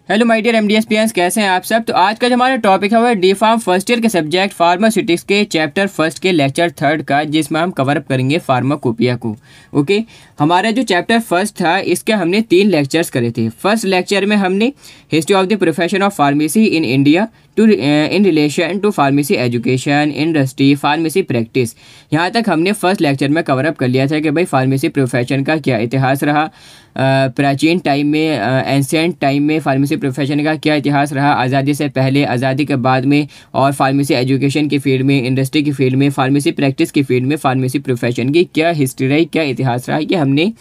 Hello my dear एमडीएसपीएंस, कैसे हैं आप सब। तो आज का जो हमारा टॉपिक है वो डी फार्म फर्स्ट ईयर के सब्जेक्ट फार्मास्यूटिक्स के चैप्टर फर्स्ट के लेक्चर थर्ड का, जिसमें हम कवर अप करेंगे फार्माकोपिया को। ओके, हमारा जो चैप्टर फर्स्ट था इसके हमने 3 लेक्चर्स करे थे। फर्स्ट लेक्चर में हमने history of the profession of pharmacy in India in relation to pharmacy education, industry, pharmacy practice, यहाँ तक हमने फर्स्ट लेक्चर में कवर अप कर लिया था कि भाई फार्मेसी प्रोफेशन का क्या इतिहास रहा, प्राचीन टाइम में, एंशिएंट टाइम में फार्मेसी प्रोफेशन का क्या इतिहास रहा, आज़ादी से पहले, आज़ादी के बाद में, और फार्मेसी एजुकेशन की फील्ड में, इंडस्ट्री की फील्ड में, फार्मेसी प्रैक्टिस की फील्ड में फार्मेसी प्रोफेशन की क्या हिस्ट्री रही, क्या इतिहास रहा। ये हमने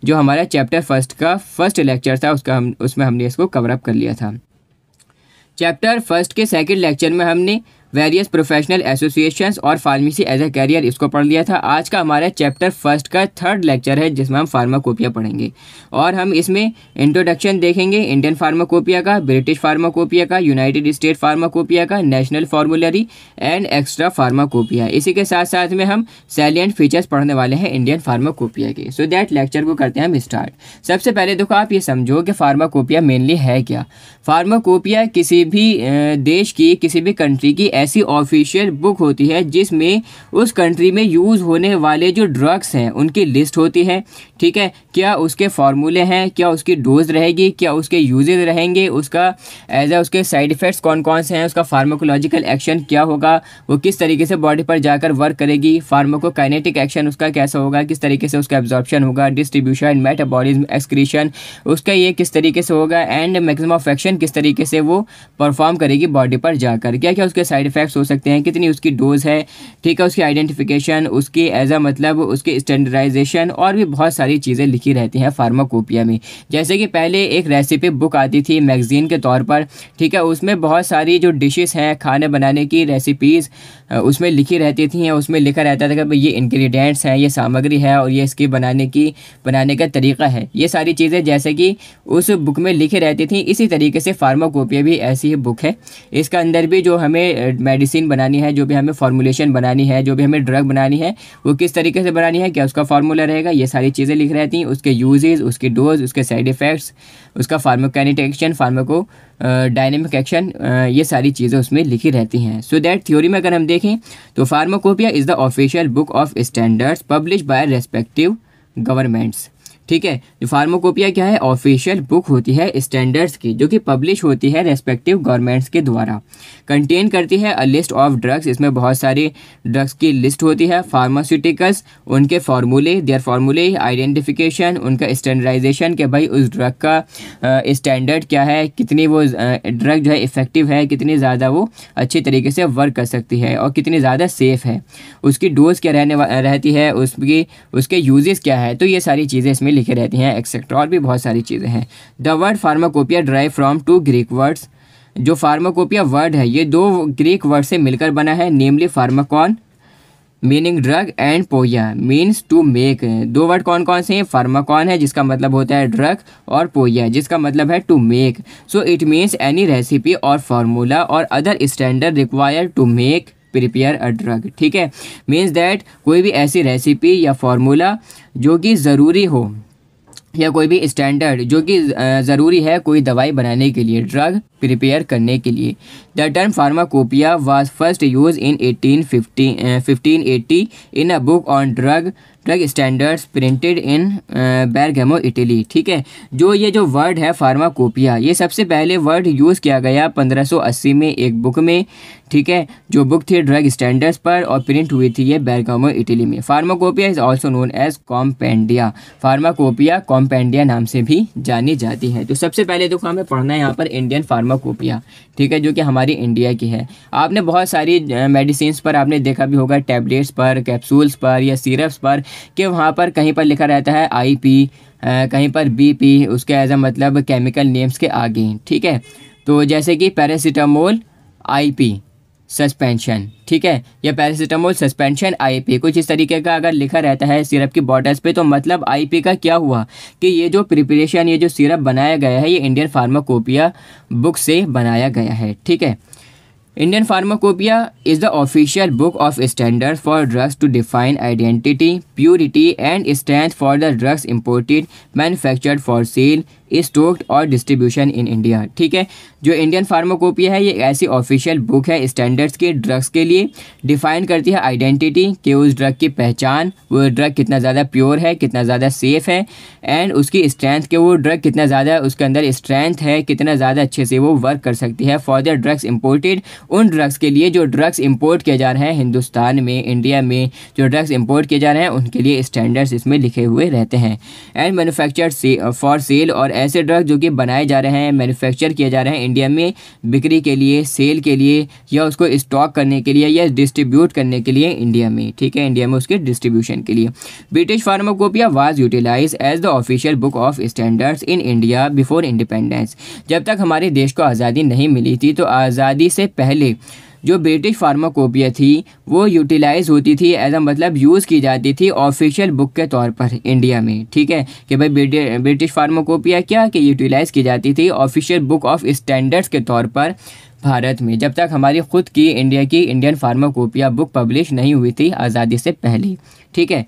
जो हमारा चैप्टर फर्स्ट का फर्स्ट लेक्चर था उसमें हमने इसको कवर अप कर लिया था। चैप्टर फर्स्ट के सेकंड लेक्चर में हमने वेरियस प्रोफेशनल एसोसिएशंस और फार्मेसी एज ए कैरियर इसको पढ़ लिया था। आज का हमारा चैप्टर फर्स्ट का थर्ड लेक्चर है जिसमें हम फार्माकोपिया पढ़ेंगे और हम इसमें इंट्रोडक्शन देखेंगे इंडियन फार्माकोपिया का, ब्रिटिश फार्माकोपिया का, यूनाइटेड स्टेट फार्माकोपिया का, national formulary and extra pharmacopoeia. इसी के साथ साथ में हम सैलिएंट फीचर्स पढ़ने वाले हैं इंडियन फार्माकोपिया के। सो दैट लेक्चर को करते हैं हम स्टार्ट। सबसे पहले देखो आप ये समझो कि फार्माकोपिया मेनली है क्या। फार्माकोपिया किसी भी देश की, किसी भी कंट्री की ऐसी ऑफिशियल बुक होती है जिसमें उस कंट्री में यूज़ होने वाले जो ड्रग्स हैं उनकी लिस्ट होती है। ठीक है, क्या उसके फार्मूले हैं, क्या उसकी डोज रहेगी, क्या उसके यूजेज रहेंगे, उसका उसके साइड इफ़ेक्ट्स कौन कौन से हैं, उसका फार्माकोलॉजिकल एक्शन क्या होगा, वो किस तरीके से बॉडी पर जाकर वर्क करेगी, फार्माकोकाइनेटिक एक्शन उसका कैसा होगा, किस तरीके से उसका एब्जॉर्प्शन होगा, डिस्ट्रीब्यूशन, मेटाबॉलिज्म, एक्सक्रीशन उसका ये किस तरीके से होगा, एंड मैक्सिमम ऑफ एक्शन किस तरीके से वो परफॉर्म करेगी बॉडी पर जाकर, क्या क्या उसके साइड इफेक्ट्स हो सकते हैं, कितनी उसकी डोज है। ठीक है, उसकी आइडेंटिफिकेशन, उसकी मतलब उसकी स्टैंडर्डाइजेशन और भी बहुत सारी चीज़ें लिखी रहती हैं फार्माकोपिया में। जैसे कि पहले एक रेसिपी बुक आती थी मैगजीन के तौर पर, ठीक है, उसमें बहुत सारी जो डिशेस हैं खाने बनाने की रेसिपीज़ उसमें लिखी रहती थी। उसमें लिखा रहता था कि भाई ये इंग्रेडिएंट्स हैं, ये सामग्री है और ये इसकी बनाने का तरीका है। ये सारी चीज़ें जैसे कि उस बुक में लिखी रहती थी, इसी तरीके से फार्माकोपिया भी ऐसी ही बुक है। इसका अंदर भी जो हमें मेडिसिन बनानी है, जो भी हमें फॉर्मुलेशन बनानी है, जो भी हमें ड्रग बनानी है, वो किस तरीके से बनानी है, क्या उसका फार्मूला रहेगा, ये सारी चीज़ें लिख रहती हैं। उसके यूजेस, उसकी डोज, उसके साइड इफ़ेक्ट्स, उसका pharmacokinetic action, pharmaco dynamic action, ये सारी चीज़ें उसमें लिखी रहती हैं। सो दैट थ्योरी में अगर हम देखें तो pharmacopoeia is the official book of standards publish by respective governments. ठीक है, जो फार्माकोपिया क्या है, ऑफिशियल बुक होती है स्टैंडर्ड्स की, जो कि पब्लिश होती है रेस्पेक्टिव गवर्नमेंट्स के द्वारा। कंटेन करती है अ लिस्ट ऑफ ड्रग्स, इसमें बहुत सारे ड्रग्स की लिस्ट होती है। फार्मास्यूटिकल्स, उनके फार्मूले, देयर फार्मूले, आइडेंटिफिकेशन, उनका स्टैंडर्डाइजेशन कि भाई उस ड्रग का स्टैंडर्ड क्या है, कितनी वो ड्रग जो है इफ़ेक्टिव है, कितनी ज़्यादा वो अच्छी तरीके से वर्क कर सकती है और कितनी ज़्यादा सेफ़ है, उसकी डोज क्या रहती है, उसके यूजेस क्या है। तो ये सारी चीज़ें इसमें लिखे रहती हैं एक्सेट्रा, और भी बहुत सारी चीज़ें हैं। The word pharmacopoeia drive from 2 Greek words. जो फार्माकोपिया वर्ड है ये 2 ग्रीक वर्ड से मिलकर बना है, नेमली फार्माकॉन मीनिंग ड्रग एंड पोया मीन्स टू मेक। 2 वर्ड कौन कौन से हैं, फार्माकॉन है जिसका मतलब होता है ड्रग, और पोया जिसका मतलब है to make. So it means any recipe और फार्मूला और other standard required to make prepare a drug. ठीक है, मीन्स दैट कोई भी ऐसी रेसिपी या फार्मूला जो कि ज़रूरी हो, या कोई भी स्टैंडर्ड जो कि ज़रूरी है कोई दवाई बनाने के लिए, ड्रग प्रिपेयर करने के लिए। The term pharmacopoeia was first use in 1580 in a book on drug standards printed in Bergamo, Italy. ठीक है, ये जो वर्ड है फार्माकोपिया, ये सबसे पहले वर्ड यूज़ किया गया 1580 में एक बुक में। ठीक है, जो बुक थी ड्रग स्टैंडर्ड्स पर और प्रिंट हुई थी ये बेरगामो, इटली में। Pharmacopoeia is also known as compendia. Pharmacopoeia compendia नाम से भी जानी जाती है। तो सबसे पहले देखो हमें पढ़ना है यहाँ पर इंडियन फार्माकोपिया, ठीक है, जो कि हमारी इंडिया की है। आपने बहुत सारी मेडिसिन पर आपने देखा भी होगा, टैबलेट्स पर, कैप्सूल्स पर या सिरप्स पर, कि वहाँ पर कहीं पर लिखा रहता है IP, कहीं पर BP, उसके मतलब केमिकल नेम्स के आगे। ठीक है, तो जैसे कि पैरासीटामोल IP सस्पेंशन, ठीक है, या पैरासीटामोल सस्पेंशन IP, कुछ इस तरीके का अगर लिखा रहता है सिरप की बॉटल्स पे, तो मतलब IP का क्या हुआ कि ये जो प्रिपरेशन, ये जो सिरप बनाया गया है ये इंडियन फार्माकोपिया बुक से बनाया गया है। ठीक है, Indian Pharmacopoeia is the official book of standards for drugs to define identity, purity and strength for the drugs imported, manufactured for sale, stocked और डिस्ट्रीब्यूशन इन इंडिया। ठीक है, जो इंडियन फार्माकोपिया है ये ऐसी ऑफिशियल बुक है standards के drugs के लिए, डिफाइन करती है आइडेंटिटी कि उस ड्रग की पहचान, वो ड्रग कितना ज़्यादा प्योर है, कितना ज़्यादा सेफ़ है, एंड उसकी स्ट्रेंथ कि वो ड्रग कितना ज़्यादा उसके अंदर स्ट्रेंथ है, कितना ज़्यादा अच्छे से वो वर्क कर सकती है फॉर द ड्रग्स इम्पोर्टेड, उन ड्रग्स के लिए जो ड्रग्स इम्पोर्ट किए जा रहे हैं हिंदुस्तान में, इंडिया में जो ड्रग्स इम्पोर्ट किए जा रहे हैं उनके लिए स्टैंडर्ड्स इसमें लिखे हुए रहते हैं। एंड मैन्युफैक्चर्ड फॉर सेल, और ऐसे ड्रग जो कि बनाए जा रहे हैं, मैन्युफैक्चर किए जा रहे हैं इंडिया में बिक्री के लिए, सेल के लिए, या उसको स्टॉक करने के लिए, या डिस्ट्रीब्यूट करने के लिए इंडिया में। ठीक है, इंडिया में उसके डिस्ट्रीब्यूशन के लिए। British pharmacopoeia was utilize as the official book of standards in India before independence. जब तक हमारे देश को आज़ादी नहीं मिली थी तो आज़ादी से पहले जो ब्रिटिश फार्माकोपिया थी वो यूटिलाइज होती थी, एज मतलब यूज़ की जाती थी ऑफिशियल बुक के तौर पर इंडिया में। ठीक है, कि भाई ब्रिटिश फार्माकोपिया क्या कि यूटिलाइज की जाती थी ऑफिशियल बुक ऑफ स्टैंडर्ड्स के तौर पर भारत में, जब तक हमारी खुद की इंडिया की इंडियन फार्माकोपिया बुक पब्लिश नहीं हुई थी आज़ादी से पहले। ठीक है,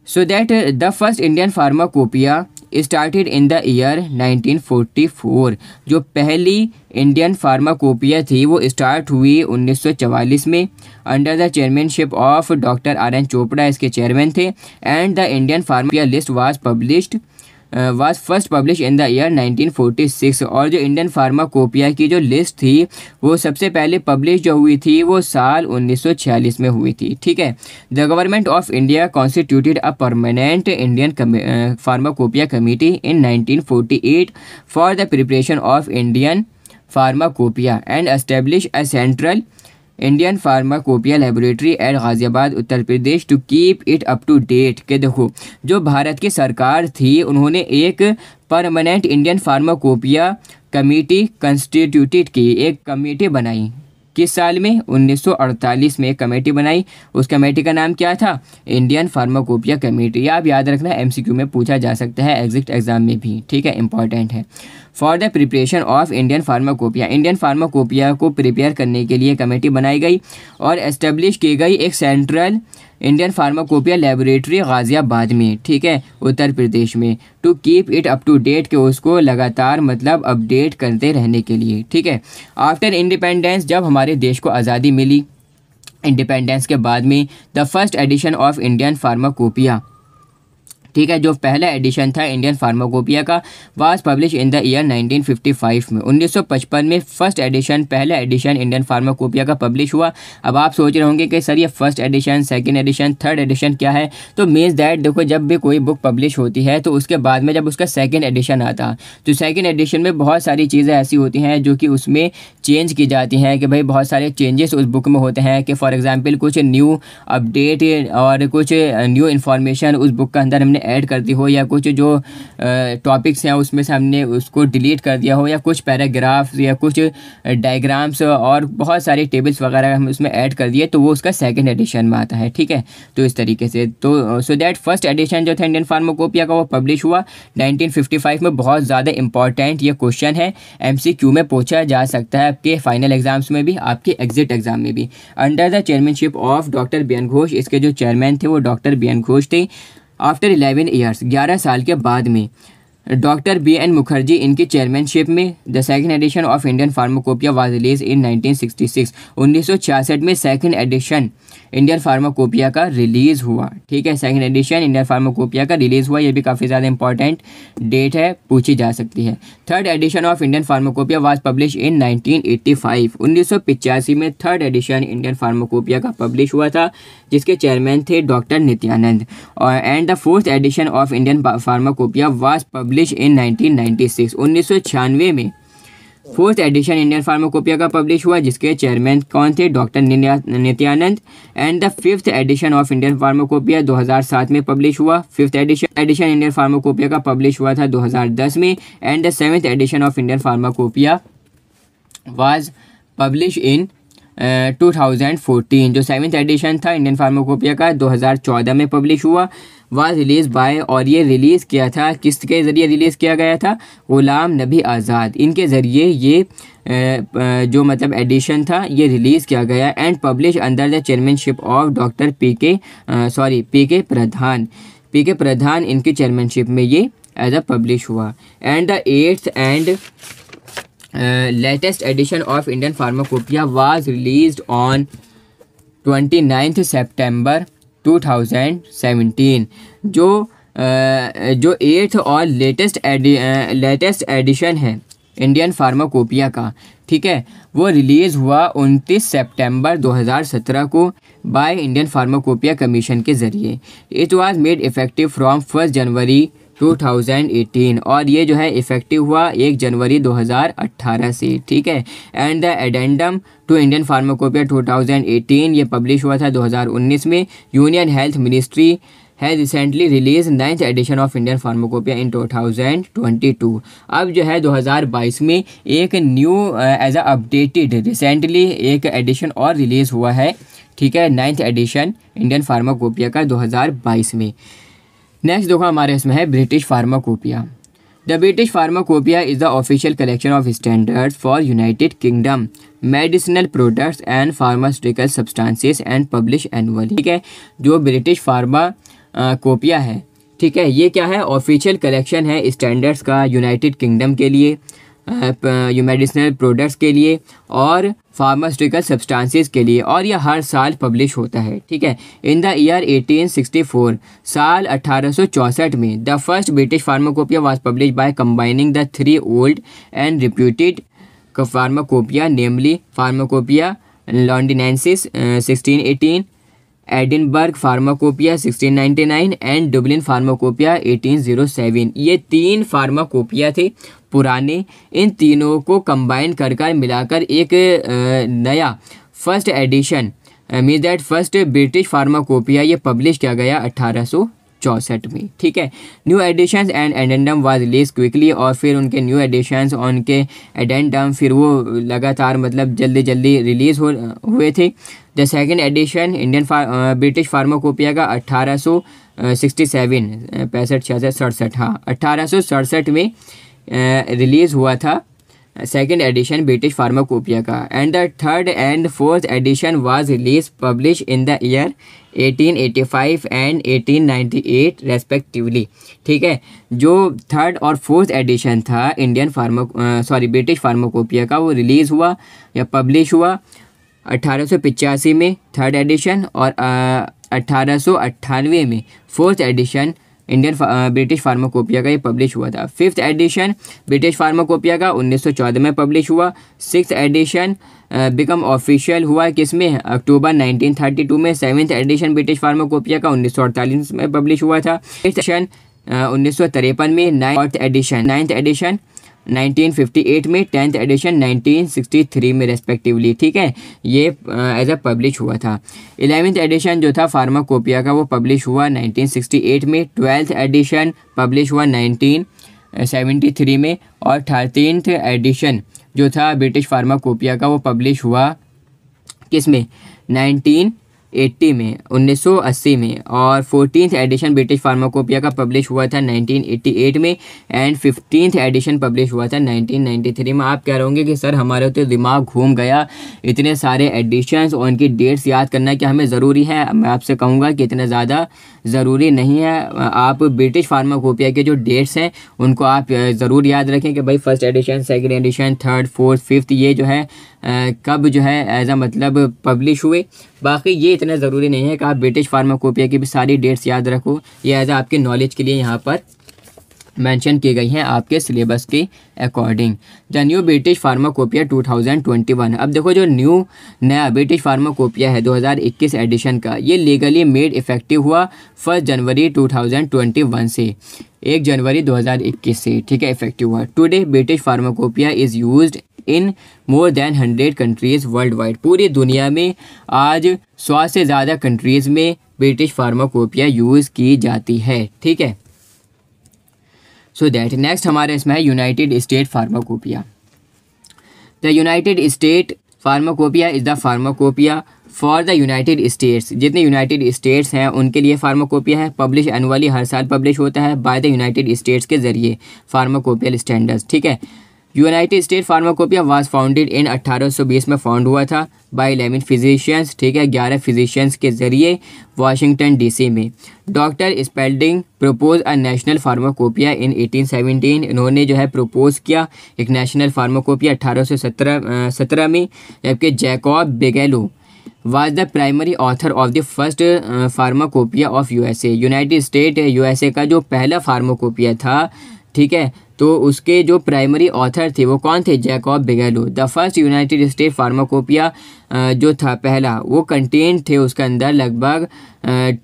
सो that the first Indian pharmacopoeia started in the year 1944। जो पहली इंडियन फार्माकोपिया थी वो स्टार्ट हुई 1944 में under the chairmanship of doctor R N Chopra, इसके चेयरमैन थे। And the Indian pharmacopoeia list was first publish in the year 1946। और जो इंडियन फार्माकोपिया की जो लिस्ट थी वो सबसे पहले पब्लिश जो हुई थी वो साल 1946 में हुई थी। ठीक है, the government of India constituted a permanent Indian pharmacopoeia committee in 1948 for the preparation of Indian pharmacopoeia and establish a central Indian pharmacopoeia laboratory at Ghaziabad Uttar Pradesh to keep it up to date. के देखो, जो भारत की सरकार थी उन्होंने एक permanent Indian pharmacopoeia committee constituted की, एक कमेटी बनाई। किस साल में? 1948 में एक कमेटी बनाई। उस कमेटी का नाम क्या था? Indian pharmacopoeia committee. आप याद रखना, एमसीक्यू में पूछा जा सकता है, एग्जिट एग्जाम में भी। ठीक है, इंपॉर्टेंट है। For the preparation of Indian pharmacopoeia, Indian pharmacopoeia को प्रिपेयर करने के लिए कमेटी बनाई गई और एस्टेब्लिश की गई एक central Indian pharmacopoeia laboratory Ghaziabad में। ठीक है, उत्तर प्रदेश में। To keep it up to date, के उसको लगातार मतलब अपडेट करते रहने के लिए। ठीक है, आफ्टर इंडिपेंडेंस, जब हमारे देश को आज़ादी मिली इंडिपेंडेंस के बाद में, the first edition of Indian pharmacopoeia, ठीक है, जो पहला एडिशन था इंडियन फार्माकोपिया का, was publish in the year 1955 में। 1955 में फर्स्ट एडिशन, पहला एडिशन इंडियन फार्माकोपिया का पब्लिश हुआ। अब आप सोच रहे होंगे कि सर ये first edition, second edition, third edition क्या है? तो मीन्स दैट देखो, जब भी कोई बुक पब्लिश होती है तो उसके बाद में जब उसका सेकंड एडिशन आता, तो सेकंड एडिशन में बहुत सारी चीज़ें ऐसी होती हैं जो कि उसमें चेंज की जाती हैं, कि भाई बहुत सारे चेंजेस उस बुक में होते हैं, कि फॉर एग्जाम्पल कुछ न्यू अपडेट और कुछ न्यू इन्फॉर्मेशन उस बुक के अंदर हमने ऐड करती हो, या कुछ जो टॉपिक्स हैं उसमें से हमने उसको डिलीट कर दिया हो, या कुछ पैराग्राफ्स या कुछ डायग्राम्स और बहुत सारे टेबल्स वगैरह हम उसमें ऐड कर दिए, तो वो उसका सेकंड एडिशन में आता है। ठीक है, तो इस तरीके से, तो सो दैट फर्स्ट एडिशन जो था इंडियन फार्माकोपिया का वो पब्लिश हुआ 1955 में। बहुत ज़्यादा इंपॉर्टेंट ये क्वेश्चन है, एमसीक्यू में पूछा जा सकता है आपके फाइनल एग्जाम्स में भी, आपके एग्जिट एग्जाम में भी। Under the chairmanship of doctor B N Ghosh, इसके जो चेयरमैन थे वो डॉक्टर बी एन घोष थे। आफ्टर 11 ईयर्स, 11 साल के बाद में डॉक्टर बी एन मुखर्जी इनकी चेयरमैनशिप में the second edition of Indian pharmacopoeia was release इन 1966। 1966 में सेकंड एडिशन इंडियन फार्माकोपिया का रिलीज़ हुआ। ठीक है, सेकंड एडिशन इंडियन फार्माकोपिया का रिलीज़ हुआ, ये भी काफ़ी ज़्यादा इंपॉर्टेंट डेट है, पूछी जा सकती है। Third edition of Indian pharmacopoeia was publish इन 1985। 1985 में थर्ड एडिशन इंडियन फार्माकोपिया का पब्लिश हुआ था, जिसके चेयरमैन थे डॉक्टर नित्यानंद। और and the fourth edition of Indian pharmacopoeia was publish इन 1996। 1996 में फोर्थ एडिशन इंडियन फार्माकोपिया का पब्लिश हुआ, जिसके चेयरमैन कौन थे? Doctor Nityanand. And the fifth edition of Indian pharmacopoeia 2007 में पब्लिश हुआ। फिफ्थ एडिशन इंडियन फार्माकोपिया का पब्लिश हुआ था 2010 में। And the seventh edition of Indian pharmacopoeia was publish इन 2014 जो 7th एडिशन था इंडियन फार्माकोपिया का 2014 में पब्लिश हुआ, वाज रिलीज बाय, और ये रिलीज़ किया था किसके ज़रिए रिलीज़ किया गया था, गुलाम नबी आज़ाद, इनके ज़रिए ये जो मतलब एडिशन था ये रिलीज़ किया गया and publish under the chairmanship of doctor P के प्रधान इनकी चेयरमैनशिप में ये एज अ पब्लिश हुआ। And the 8th and latest edition of Indian Pharmacopoeia was released on 29th September 2017। जो 8th और लेटेस्ट एडिशन है इंडियन फार्माकोपिया का, ठीक है, वो रिलीज़ हुआ 29 सितंबर 2017 को बाय इंडियन फार्माकोपिया कमीशन के ज़रिए। It was made effective from 1 जनवरी 2018 और ये जो है इफ़ेक्टिव हुआ 1 जनवरी 2018 से, ठीक है। And the addendum to Indian pharmacopoeia 2018 ये पब्लिश हुआ था 2019 में। Union health ministry has recently release 9th edition of Indian pharmacopoeia in 2022। अब जो है 2022 में एक new as a updated recently एक एडिशन और रिलीज़ हुआ है, ठीक है, 9th एडिशन इंडियन फार्माकोपिया का 2022 में। नेक्स्ट देखो हमारे इसमें है British pharmacopoeia. The British pharmacopoeia is the official collection of standards for United kingdom medicinal products and pharmaceutical substances and publish annually, ठीक है। जो ब्रिटिश फार्माकोपिया है, ठीक है, ये क्या है, ऑफिशियल कलेक्शन है स्टैंडर्ड्स का यूनाइटेड किंगडम के लिए, मेडिसिनल प्रोडक्ट्स के लिए और फार्मास्यूटिकल सब्सटेंसेस के लिए, और यह हर साल पब्लिश होता है, ठीक है। इन द ईयर 1864 साल 1864 में the first British pharmacopoeia was publish by combining the 3 old and reputed pharmacopoeia namely pharmacopoeia Londinensis 1618, Edinburgh pharmacopoeia 1699 and Dublin pharmacopoeia 1807। ये 3 फार्माकोपिया थे पुराने, इन तीनों को कंबाइन कर मिलाकर एक नया first edition mean that first British pharmacopoeia ये पब्लिश किया गया 1864 में, ठीक है। New editions and addendum was release quickly, और फिर उनके न्यू एडिशंस और उनके एडेंडम फिर वो लगातार मतलब जल्दी रिलीज़ हुए थे। The second edition Indian British pharmacopoeia का 1867 में रिलीज़ हुआ था सेकेंड एडिशन ब्रिटिश फार्माकोपिया का। And the third and fourth edition was release publish in the year 1885 and 1898 respectively, ठीक है। जो थर्ड और फोर्थ एडिशन था ब्रिटिश फार्माकोपिया का, वो रिलीज़ हुआ या पब्लिश हुआ 1885 में थर्ड एडिशन, और 1898 में fourth edition Indian British pharmacopoeia का ये पब्लिश हुआ था। 5th एडिशन ब्रिटिश फार्माकोपिया का 1914 में पब्लिश हुआ। 6th एडिशन बिकम ऑफिशियल हुआ किसमें, अक्टूबर 1932 में। 7th एडिशन ब्रिटिश फार्माकोपिया का 1948 में पब्लिश हुआ था। 8th एडिशन 1953 में। 9th एडिशन 1958 में। 10th एडिशन 1963 में रेस्पेक्टिवली, ठीक है, ये एज अ पब्लिश हुआ था। 11th एडिशन जो था फार्माकोपिया का वो पब्लिश हुआ 1968 में। 12th एडिशन पब्लिश हुआ 1973 में, और 13th एडिशन जो था ब्रिटिश फार्माकोपिया का वो पब्लिश हुआ किसमें, 1980 में। और 14th एडिशन ब्रिटिश फार्माकोपिया का पब्लिश हुआ था 1988 में, एंड 15th एडिशन पब्लिश हुआ था 1993 में। आप कह रहे होंगे कि सर हमारे तो दिमाग घूम गया, इतने सारे एडिशंस और उनकी डेट्स याद करना क्या हमें ज़रूरी है? मैं आपसे कहूँगा कि इतना ज़्यादा ज़रूरी नहीं है। आप ब्रिटिश फार्माकोपिया के जो डेट्स हैं उनको आप ज़रूर याद रखें कि भाई first edition, second edition, third, fourth, fifth ये जो है कब जो है एज अ मतलब पब्लिश हुए। बाकी ये इतना ज़रूरी नहीं है कि आप ब्रिटिश फार्माकोपिया की भी सारी डेट्स याद रखो, ये एज अ आपके नॉलेज के लिए यहाँ पर मेंशन की गई हैं आपके सिलेबस के according. The new British pharmacopoeia 2021। अब देखो जो नया ब्रिटिश फार्माकोपिया है 2021 एडिशन का, ये लीगली मेड इफेक्टिव हुआ 1 जनवरी 2021 से, 1 जनवरी 2021 से, ठीक है, इफेक्टिव हुआ। Today British pharmacopoeia is used in more than 100 countries world wide. पूरी दुनिया में आज 100 से ज़्यादा कंट्रीज़ में ब्रिटिश फार्माकोपिया यूज़ की जाती है, ठीक है। सो दैट नेक्स्ट हमारे इसमें है United State pharmacopoeia. The United State pharmacopoeia is the pharmacopoeia for the United states, जितने यूनाइटेड स्टेट्स हैं उनके लिए फार्माकोपिया है। पब्लिश एनुअली, हर साल पब्लिश होता है बाय द यूनाइटेड स्टेट्स के ज़रिए, फार्माकोपियल स्टैंडर्ड्स, ठीक है। United State pharmacopoeia was founded in 1820 में फाउंड हुआ था बाय 11 फिजिशियंस, ठीक है, 11 फिजिशियंस के ज़रिए वाशिंगटन डीसी में। Doctor Spalding propose a national pharmacopoeia in 1817, इन्होंने जो है प्रपोज किया एक नेशनल फार्माकोपिया 1817 में, जबकि Jacob Bigelow was the primary author of the first pharmacopoeia of USA, United State USA का जो पहला फार्माकोपिया था, ठीक है, तो उसके जो प्राइमरी ऑथर थे वो कौन थे? Jacob Bigelow. The first United State pharmacopoeia जो था पहला, वो कंटेंट थे उसके अंदर लगभग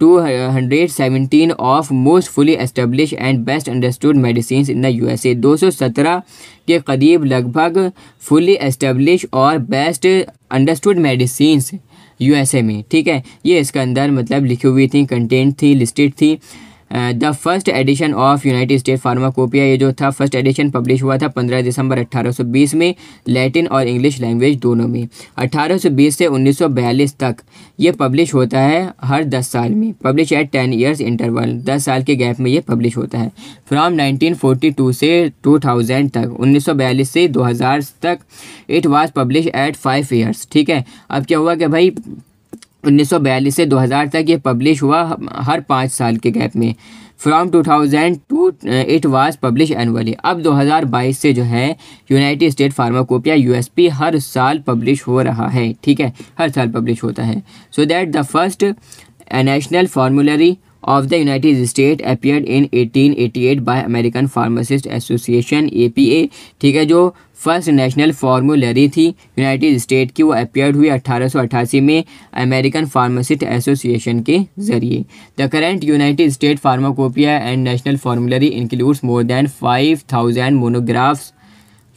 217 of most fully establish and best understood medicine in the USA, 217 के करीब लगभग फुली एस्टेब्लिश और बेस्ट अंडरस्टूड मेडिसिन्स यूएसए में, ठीक है, ये इसके अंदर मतलब लिखी हुई थी, कंटेंट थी, लिस्टेड थी। The first edition of United State pharmacopoeia, ये जो था फर्स्ट एडिशन पब्लिश हुआ था 15 दिसंबर 1820 में, लैटिन और इंग्लिश लैंग्वेज दोनों में। 1820 से 1942 तक ये पब्लिश होता है हर 10 साल में, पब्लिश एट 10 ईयर्स इंटरवल, 10 साल के गैप में ये पब्लिश होता है। फ्रॉम 1942 से 2000 तक, 1942 से 2000 तक it was publish at 5 years, ठीक है। अब क्या हुआ कि भाई 1942 से 2000 तक ये पब्लिश हुआ हर 5 साल के गैप में। From 2002 it was publish annually. अब 2022 से जो है यूनाइटेड स्टेट फार्माकोपिया यूएसपी हर साल पब्लिश हो रहा है, ठीक है, हर साल पब्लिश होता है। सो that the first national फार्मूलरी of the United States appeared in 1888 by American Pharmacist Association APA, ठीक है, जो फर्स्ट नेशनल फार्मूलरी थी यूनाइटेड स्टेट की, वो अपीयर्ड हुई 1888 में अमेरिकन फार्मासिस्ट एसोसिएशन के ज़रिए। The current United State pharmacopoeia and national formulary includes more than 5000 monographs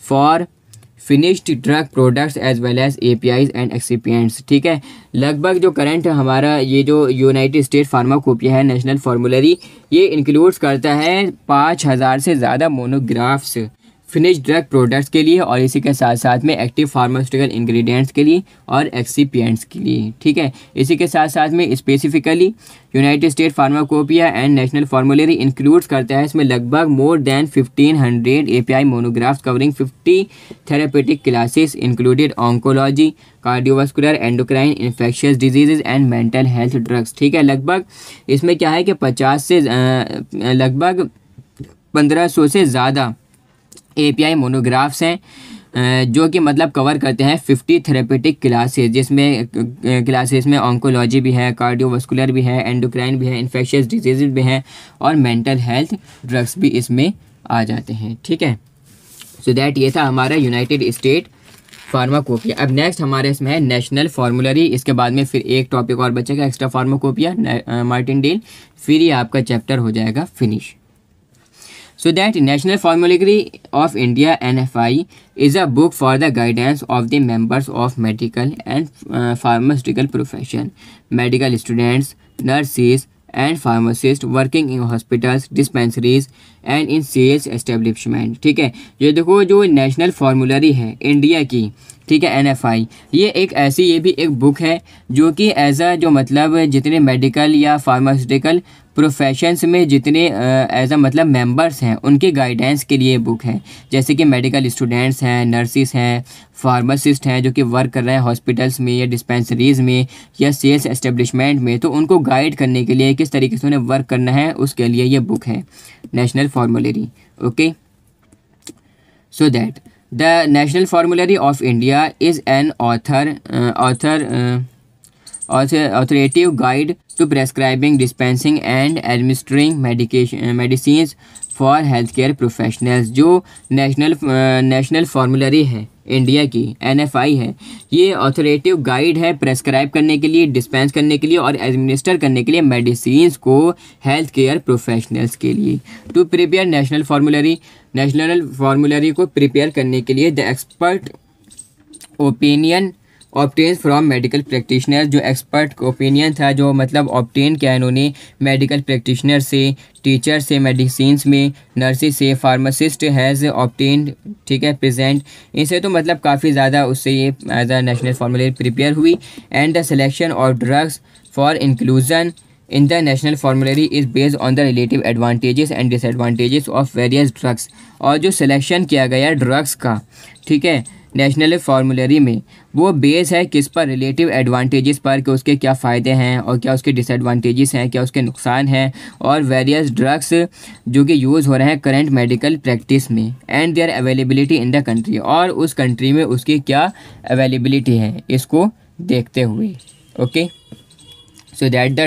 for finished drug products as well as APIs and excipients, ठीक है। लगभग जो करंट हमारा ये जो यूनाइटेड स्टेट फार्माकोपिया है नेशनल फार्मूलरी, ये इंक्लूड्स करता है 5000 से ज़्यादा मोनोग्राफ्स फिनिश ड्रग प्रोडक्ट्स के लिए, और इसी के साथ साथ में एक्टिव फार्मास्यूटिकल इंग्रेडिएंट्स के लिए और एक्सिपिएंट्स के लिए, ठीक है। इसी के साथ साथ में specifically United State pharmacopoeia and national formulary includes करता है इसमें लगभग more than 1500 API monographs covering 50 therapeutic classes included oncology, cardiovascular, endocrine, infectious diseases and mental health drugs, ठीक है। लगभग इसमें क्या है कि 50 से लगभग 1500 से ज़्यादा API मोनोग्राफ्स हैं जो कि मतलब कवर करते हैं 50 थेरेपेटिक क्लासेस, जिसमें क्लासेस में ऑन्कोलॉजी भी है, कार्डियोवास्कुलर भी है, एंडोक्राइन भी है, इन्फेक्शियस डिजीज़ भी हैं और मेंटल हेल्थ ड्रग्स भी इसमें आ जाते हैं, ठीक है। सो दैट ये था हमारा यूनाइटेड स्टेट फार्माकोपिया। अब नेक्स्ट हमारे इसमें है नेशनल फार्मूलरी, इसके बाद में फिर एक टॉपिक और बचेगा एक्स्ट्रा फार्माकोपिया मार्टिनडेल, फिर ये आपका चैप्टर हो जाएगा finish. So that National Formulary of India NFI is a book for the guidance of the members of medical and pharmaceutical profession, medical students, nurses and pharmacists working in hospitals, dispensaries and in sales establishment, ठीक है। ये देखो जो national फार्मूलरी है India की, ठीक है, NFI, ये एक ऐसी, ये भी एक बुक है जो कि एज अ जो मतलब जितने मेडिकल या फार्मास्यूटिकल प्रोफेशंस में जितने एज अ मतलब मेंबर्स हैं उनके गाइडेंस के लिए बुक है। जैसे कि मेडिकल स्टूडेंट्स हैं, नर्सिस हैं, फार्मासिस्ट हैं जो कि वर्क कर रहे हैं हॉस्पिटल्स में या डिस्पेंसरीज़ में या सेल्स एस्टेब्लिशमेंट में, तो उनको गाइड करने के लिए किस तरीके से उन्हें वर्क करना है उसके लिए ये बुक है national फार्मूलरी, okay. So that The National Formulary of India is an authoritative guide to prescribing, dispensing and administering medicines for healthcare professionals। जो नेशनल फार्मूलरी है इंडिया की NFI है, ये ऑथोरेटिव गाइड है प्रेस्क्राइब करने के लिए, डिस्पेंस करने के लिए और एडमिनिस्टर करने के लिए मेडिसिन्स को हेल्थ केयर प्रोफेशनल्स के लिए। टू प्रिपेयर नेशनल फार्मूलरी को प्रिपेयर करने के लिए the expert opinion obtains from medical practitioner, जो एक्सपर्ट ओपिनियन था, जो मतलब ऑब्टेन किया इन्होंने मेडिकल प्रैक्टिशनर से, टीचर से, मेडिसिन में, नर्सिस से, फार्मासिस्ट हैज़ ऑब्टेन्ड, ठीक है, प्रेजेंट, इनसे तो मतलब काफ़ी ज़्यादा उससे ये as a national formulary prepare हुई। And the selection of drugs for inclusion in the national formulary is based on the relative advantages and disadvantages of various drugs. और जो सिलेक्शन किया गया ड्रग्स का, ठीक है, नेशनल फार्मूलरी में, वो बेस है किस पर, रिलेटिव एडवांटेजेस पर, कि उसके क्या फ़ायदे हैं और क्या उसके डिसएडवांटेजेस हैं, क्या उसके नुकसान हैं, और वेरियस ड्रग्स जो कि यूज़ हो रहे हैं करंट मेडिकल प्रैक्टिस में, and their availability in the country, और उस कंट्री में उसकी क्या अवेलेबिलिटी है, इसको देखते हुए। Okay, so that the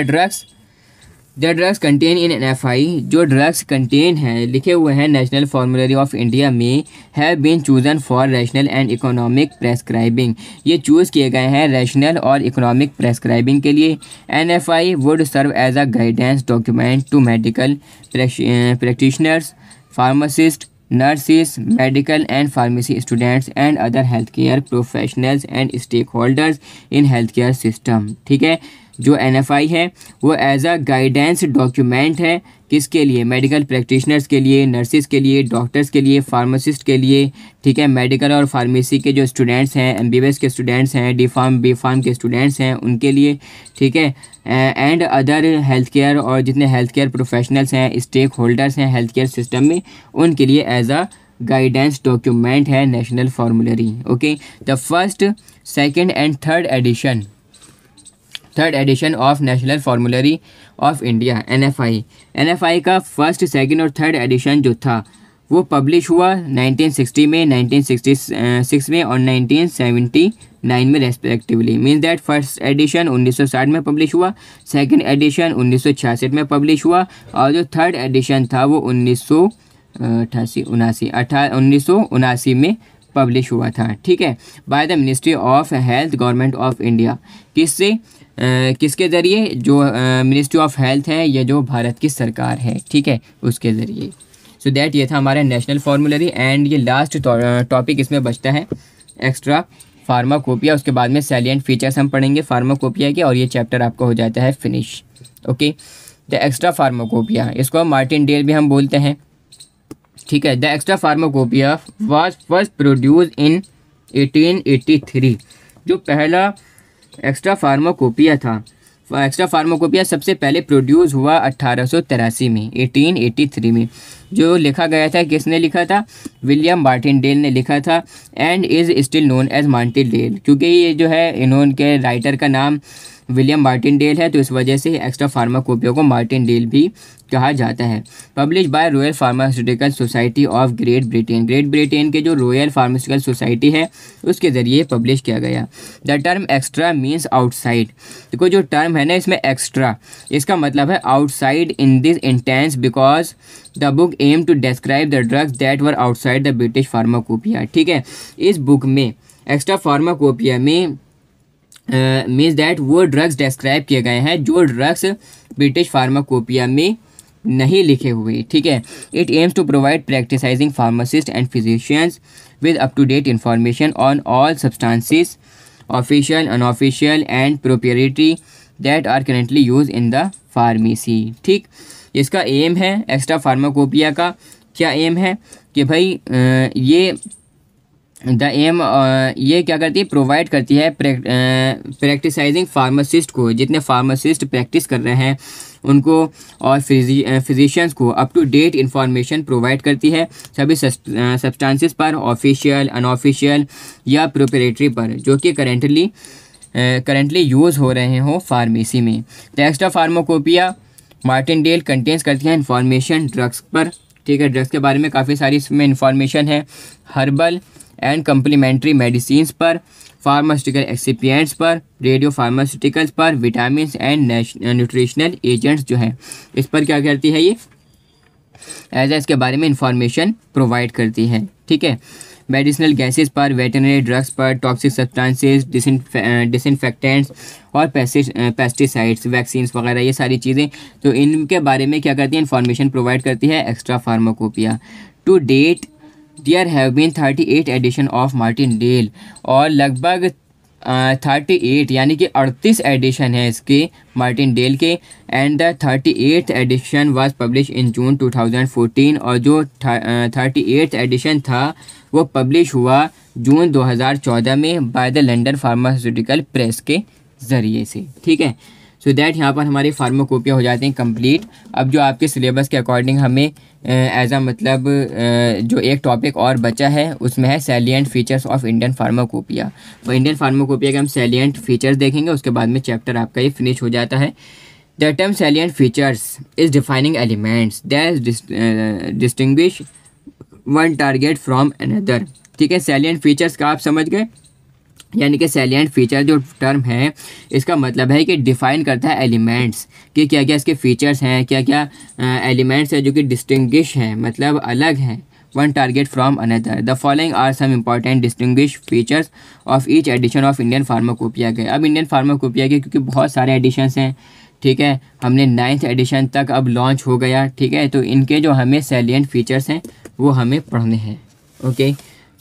drugs contain in NFI, जो ड्रग्स कंटेन हैं, लिखे हुए हैं नेशनल फॉर्मूलरी ऑफ इंडिया में, have been chosen for rational and economic prescribing, ये चूज़ किए गए हैं रैशनल और इकोनॉमिक प्रेस्क्राइबिंग के लिए। NFI would serve as a guidance document to medical practitioners, pharmacist, nurses, medical and pharmacy students and other health care professionals and stakeholders in health care system. ठीक है, जो NFI है वो as a guidance document है, किसके लिए, medical practitioners के लिए, नर्सिस के लिए, डॉक्टर्स के लिए, फार्मासिस्ट के लिए, ठीक है, मेडिकल और फार्मेसी के जो स्टूडेंट्स हैं, MBBS के स्टूडेंट्स हैं, D.Pharm B.Pharm के स्टूडेंट्स हैं, उनके लिए, ठीक है, एंड अदर हेल्थ केयर, और जितने हेल्थ केयर प्रोफेशनल्स हैं, स्टेक होल्डर्स हैं हेल्थ केयर सिस्टम में, उनके लिए एज अ गाइडेंस डॉक्यूमेंट है national formulary. Okay, the first, second and third edition of national formulary of India NFI का first, second और थर्ड एडिशन जो था वो पब्लिश हुआ 1960 में, 1966 में और 1979 में respectively. Means that first edition 1960 में पब्लिश हुआ, सेकंड एडिशन 1966 में पब्लिश हुआ, और जो थर्ड एडिशन था वो 1979 में पब्लिश हुआ था। ठीक है, by the ministry of health, government of India. किसके ज़रिए, जो मिनिस्ट्री ऑफ हेल्थ है, ये जो भारत की सरकार है, ठीक है, उसके ज़रिए। सो दैट ये था हमारा नेशनल फॉर्मूलरी। एंड ये लास्ट टॉपिक इसमें बचता है एक्स्ट्रा फार्माकोपिया। उसके बाद में सैलिएंट फीचर्स हम पढ़ेंगे फार्माकोपिया के, और ये चैप्टर आपका हो जाता है finish. Okay, the extra pharmacopoeia, इसको मार्टिनडेल भी हम बोलते हैं। ठीक है, the extra pharmacopoeia was first produce in 1883। जो पहला एक्स्ट्रा फार्माकोपिया था, एक्स्ट्रा फार्माकोपिया सबसे पहले प्रोड्यूस हुआ 1883 में, 1883 में। जो लिखा गया था, किसने लिखा था, विलियम मार्टिनडेल ने लिखा था, and is still known as Martindale, क्योंकि ये जो है इन्होंने राइटर का नाम विलियम मार्टिनडेल है, तो इस वजह से एक्स्ट्रा फार्माकोपिया को मार्टिनडेल भी कहा जाता है। Publish by royal pharmaceutical society of great Britain के जो रॉयल फार्मास्यूटिकल सोसाइटी है उसके ज़रिए पब्लिश किया गया। The term extra means outside. देखो जो टर्म है ना इसमें एक्स्ट्रा, इसका मतलब है outside in this intense, because the book aim to describe the drugs that were outside the British pharmacopoeia. ठीक है, इस बुक में एक्स्ट्रा फार्माकोपिया में मीन्स दैट वो ड्रग्स डिस्क्राइब किए गए हैं जो ड्रग्स ब्रिटिश फार्माकोपिया में नहीं लिखे हुए। ठीक है, it aims to provide practising pharmacist and physicians with up to date information on all substances, official, unofficial and proprietary that are currently use in the pharmacy. ठीक, इसका एम है, extra pharmacopoeia का क्या एम है कि भाई ये ये क्या करती है, प्रोवाइड करती है प्रैक्टिसाइजिंग फार्मासिस्ट को, जितने फार्मासिस्ट प्रैक्टिस कर रहे हैं उनको, और फिजिशियंस को up to date information provide करती है सभी सब्सटेंसेस पर, ऑफिशियल, अनऑफिशियल या प्रोप्रिएटरी पर, जो कि करेंटली यूज़ हो रहे हों फार्मेसी में। The extra pharmacopoeia Martindale contains करती है इंफॉर्मेशन ड्रग्स पर। ठीक है, ड्रग्स के बारे में काफ़ी सारी इसमें इंफॉर्मेशन है, हर्बल एंड कम्प्लीमेंट्री मेडिसिन्स पर, फार्मास्यूटिकल एक्सिपिएंट्स पर, रेडियो फार्मास्यूटिकल्स पर, विटामिन एंड न्यूट्रिशनल एजेंट्स जो हैं इस पर क्या करती है, ये एज इसके बारे में इंफॉर्मेशन प्रोवाइड करती है। ठीक है, मेडिसिनल गैसेस पर, वेटरनरी ड्रग्स पर, टॉक्सिक सब्सटेंसेस, डिसइंफेक्टेंट्स और पेस्टिसाइड्स, वैक्सीन्स वगैरह, ये सारी चीज़ें, तो इनके बारे में क्या करती है, इंफॉर्मेशन प्रोवाइड करती है extra pharmacopoeia. To date there have been 38 edition of Martindale, और लगभग 38 यानी कि 38 एडिशन है इसके मार्टिनडेल के, and the 38th edition was publish in June 2014, और जो 38th एडिशन था वो पब्लिश हुआ जून 2014 में by the London pharmaceutical press के ज़रिए से। ठीक है, सो दैट यहाँ पर हमारी फार्माकोपिया हो जाती हैं कंप्लीट। अब जो आपके सिलेबस के अकॉर्डिंग हमें एज अ मतलब जो एक टॉपिक और बचा है उसमें है salient features of Indian pharmacopoeia. तो इंडियन फार्माकोपिया के हम सैलिएंट फीचर्स देखेंगे, उसके बाद में चैप्टर आपका ये फिनिश हो जाता है। The term salient features is defining elements that distinguish one target from another. ठीक है, सैलिएंट फीचर्स का आप समझ गए, यानी कि सैलिएंट फीचर जो टर्म है इसका मतलब है कि डिफ़ाइन करता है एलिमेंट्स कि क्या क्या इसके फीचर्स हैं, क्या क्या एलिमेंट्स हैं जो कि डिस्टिंग्विश हैं, मतलब अलग हैं one target from another. The following are some important distinguish features of each edition of Indian pharmacopoeia के। अब इंडियन फार्माकोपिया के क्योंकि बहुत सारे एडिशंस हैं, ठीक है, हमने 9th एडिशन तक अब लॉन्च हो गया। ठीक है, तो इनके जो हमें सैलिएंट फीचर्स हैं वो हमें पढ़ने हैं। ओके,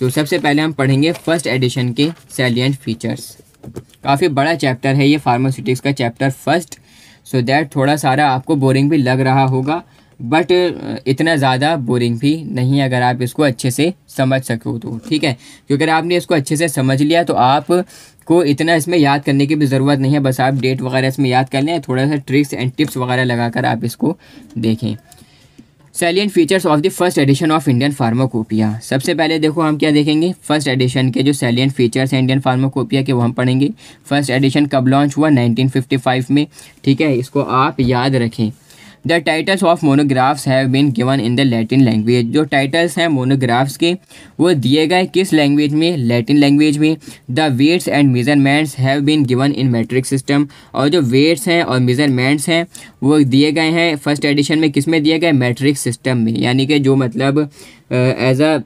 तो सबसे पहले हम पढ़ेंगे फर्स्ट एडिशन के सैलिएंट फीचर्स। काफ़ी बड़ा चैप्टर है ये फार्मास्यूटिक्स का चैप्टर फर्स्ट, सो दैट थोड़ा सारा आपको बोरिंग भी लग रहा होगा, बट इतना ज़्यादा बोरिंग भी नहीं अगर आप इसको अच्छे से समझ सको तो। ठीक है, क्योंकि अगर आपने इसको अच्छे से समझ लिया तो आप को इतना इसमें याद करने की भी ज़रूरत नहीं है, बस आप डेट वगैरह इसमें याद कर लें, थोड़ा सा ट्रिक्स एंड टिप्स वगैरह लगाकर आप इसको देखें। Salient features of the first edition of Indian pharmacopoeia. सबसे पहले देखो हम क्या देखेंगे, फर्स्ट एडिशन के जो सैलिएंट फीचर्स हैं इंडियन फार्माकोपिया के वो हम पढ़ेंगे। फर्स्ट एडिशन कब लॉन्च हुआ, 1955 में। ठीक है, इसको आप याद रखें। The titles of monographs have been given in the Latin language. जो टाइटल्स हैं मोनोग्राफ्स के वो दिए गए किस लैंग्वेज में, लैटिन लैंग्वेज में। The weights and measurements have been given in metric system. और जो वेट्स हैं और मेजरमेंट्स हैं वो दिए गए हैं फर्स्ट एडिशन में किस में दिए गए, मैट्रिक सिस्टम में, यानी कि जो मतलब एज अ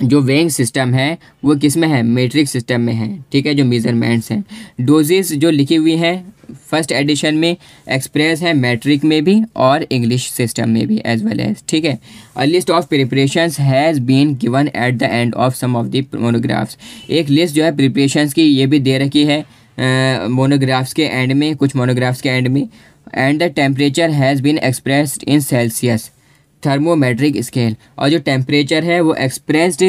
जो वेइंग सिस्टम है वो किस में है, मैट्रिक सिस्टम में है। ठीक है, जो मेजरमेंट्स हैं। डोजेस जो लिखी हुई हैं फर्स्ट एडिशन में एक्सप्रेस है मैट्रिक में भी और इंग्लिश सिस्टम में भी एज वेल एज। ठीक है, a list of preparations has been given at the end of some of the monographs. एक लिस्ट जो है प्रिपरेशंस की ये भी दे रखी है मोनोग्राफ्स के एंड में, कुछ मोनोग्राफ्स के एंड में। And the temperature has been expressed in Celsius thermometric scale. और जो टेम्परेचर है वो एक्सप्रेस्ड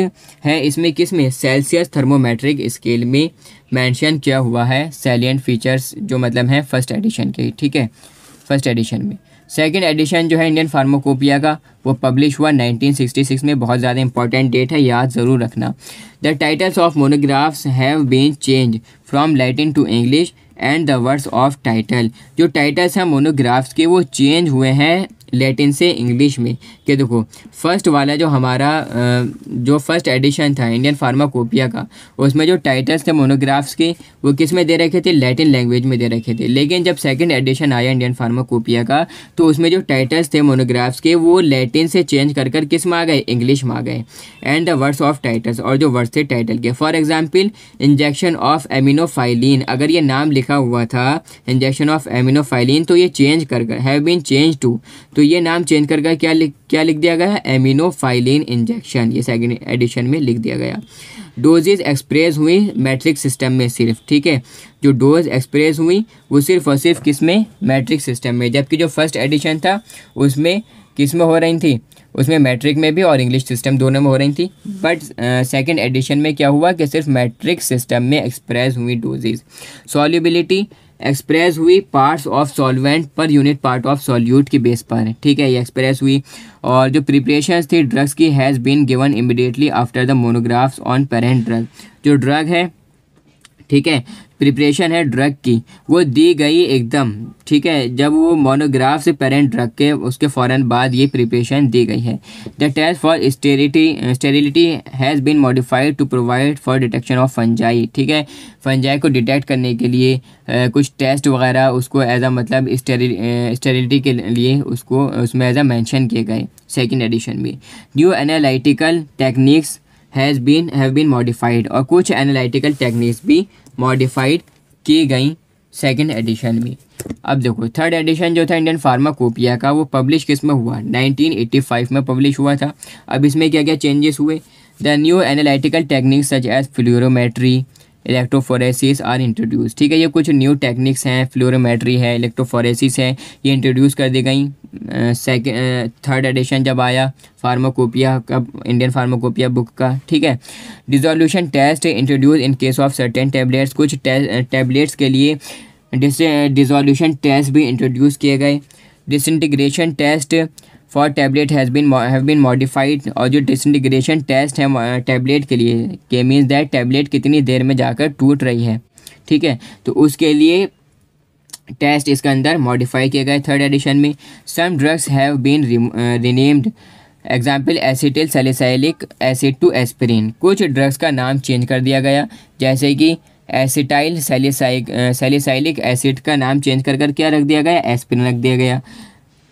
है इसमें किस में, सेल्सियस थर्मोमेट्रिक स्केल में मेंशन किया हुआ है सैलिएंट फीचर्स जो मतलब हैं फर्स्ट एडिशन के। ठीक है, फर्स्ट एडिशन में। सेकंड एडिशन जो है इंडियन फार्माकोपिया का वो पब्लिश हुआ 1966 में, बहुत ज़्यादा इंपॉर्टेंट डेट है, याद ज़रूर रखना। The titles of monographs have been change from Latin to English and the words of title. जो टाइटल्स हैं मोनोग्राफ्स के वो चेंज हुए हैं लैटिन से इंग्लिश में। कि देखो फर्स्ट वाला जो हमारा जो फर्स्ट एडिशन था इंडियन फार्माकोपिया का उसमें जो टाइटल्स थे मोनोग्राफ्स के वो किस में दे रखे थे, लैटिन लैंग्वेज में दे रखे थे। लेकिन जब सेकंड एडिशन आया इंडियन फार्माकोपिया का तो उसमें जो टाइटल्स थे मोनोग्राफ्स के वो लैटिन से चेंज कर कर किस में आ गए, इंग्लिश में आ गए। And the words of titles, और जो वर्ड्स थे टाइटल के, फॉर एग्जाम्पल इंजेक्शन ऑफ एमिनोफाइलिन, अगर ये नाम लिखा हुआ था इंजेक्शन ऑफ एमिनोफाइलिन तो ये चेंज कर गए, हैव बीन चेंज टू, तो ये नाम चेंज कर गया, क्या लिख दिया गया, एमिनोफाइलिन इंजेक्शन, ये सेकंड एडिशन में लिख दिया गया। डोजेज एक्सप्रेस हुई मैट्रिक सिस्टम में सिर्फ। ठीक है, जो डोज एक्सप्रेस हुई वो सिर्फ और सिर्फ किस में, मैट्रिक सिस्टम में, जबकि जो फर्स्ट एडिशन था उसमें किस में हो रही थी, उसमें मैट्रिक में भी और इंग्लिश सिस्टम दोनों में हो रही थी। बट सेकंड एडिशन में क्या हुआ कि सिर्फ मैट्रिक सिस्टम में एक्सप्रेस हुई डोजेज। सॉल्युबिलिटी एक्सप्रेस हुई parts of solvent per unit part of solute की बेस पर। ठीक है, ये एक्सप्रेस हुई। और जो प्रिपरेशंस थी ड्रग्स की has been given immediately after the monographs on parent drug. जो ड्रग है, ठीक है, प्रिपरेशन है ड्रग की वो दी गई एकदम, ठीक है, जब वो मोनोग्राफ से पेरेंट ड्रग के उसके फ़ौरन बाद ये प्रिपरेशन दी गई है। The test for sterility has been modified to provide for detection of fungi. ठीक है, फंजाई को डिटेक्ट करने के लिए कुछ टेस्ट वगैरह उसको एज अ मतलब स्टेरिलिटी के लिए उसको उसमें एज अ मैंशन किए गए सेकेंड एडिशन में। New analytical techniques have been modified, और कुछ एनालिटिकल टेक्निक्स भी मॉडिफाइड की गई सेकंड एडिशन में। अब देखो थर्ड एडिशन जो था इंडियन फार्माकोपिया का वो पब्लिश किस में हुआ, 1985 में पब्लिश हुआ था। अब इसमें क्या क्या चेंजेस हुए, the new analytical techniques such as fluorometry electrophoresis are introduce. ठीक है, ये कुछ न्यू टेक्निक्स हैं, फ्लोरोमेट्री है, इलेक्ट्रोफोरेसिस है, ये इंट्रोड्यूस कर दी गई। थर्ड एडिशन जब आया फार्माकोपिया का, इंडियन फार्माकोपिया बुक का। ठीक है, dissolution test introduce in case of certain tablets, कुछ टैबलेट्स के लिए डिसोल्यूशन टेस्ट भी इंट्रोड्यूस किए गए। Disintegration test for tablet have been modified, और जो डिसइंटीग्रेशन टेस्ट है टैबलेट के लिए के मीन्स दैट टैबलेट कितनी देर में जाकर टूट रही है। ठीक है, तो उसके लिए टेस्ट इसके अंदर मॉडिफाई किए गए थर्ड एडिशन में। Some drugs have been renamed, example acetyl salicylic acid to aspirin, कुछ ड्रग्स का नाम चेंज कर दिया गया, जैसे कि एसिटाइल सैलिसाइलिक एसिड का नाम चेंज कर क्या रख दिया गया, एस्पिरिन रख दिया गया।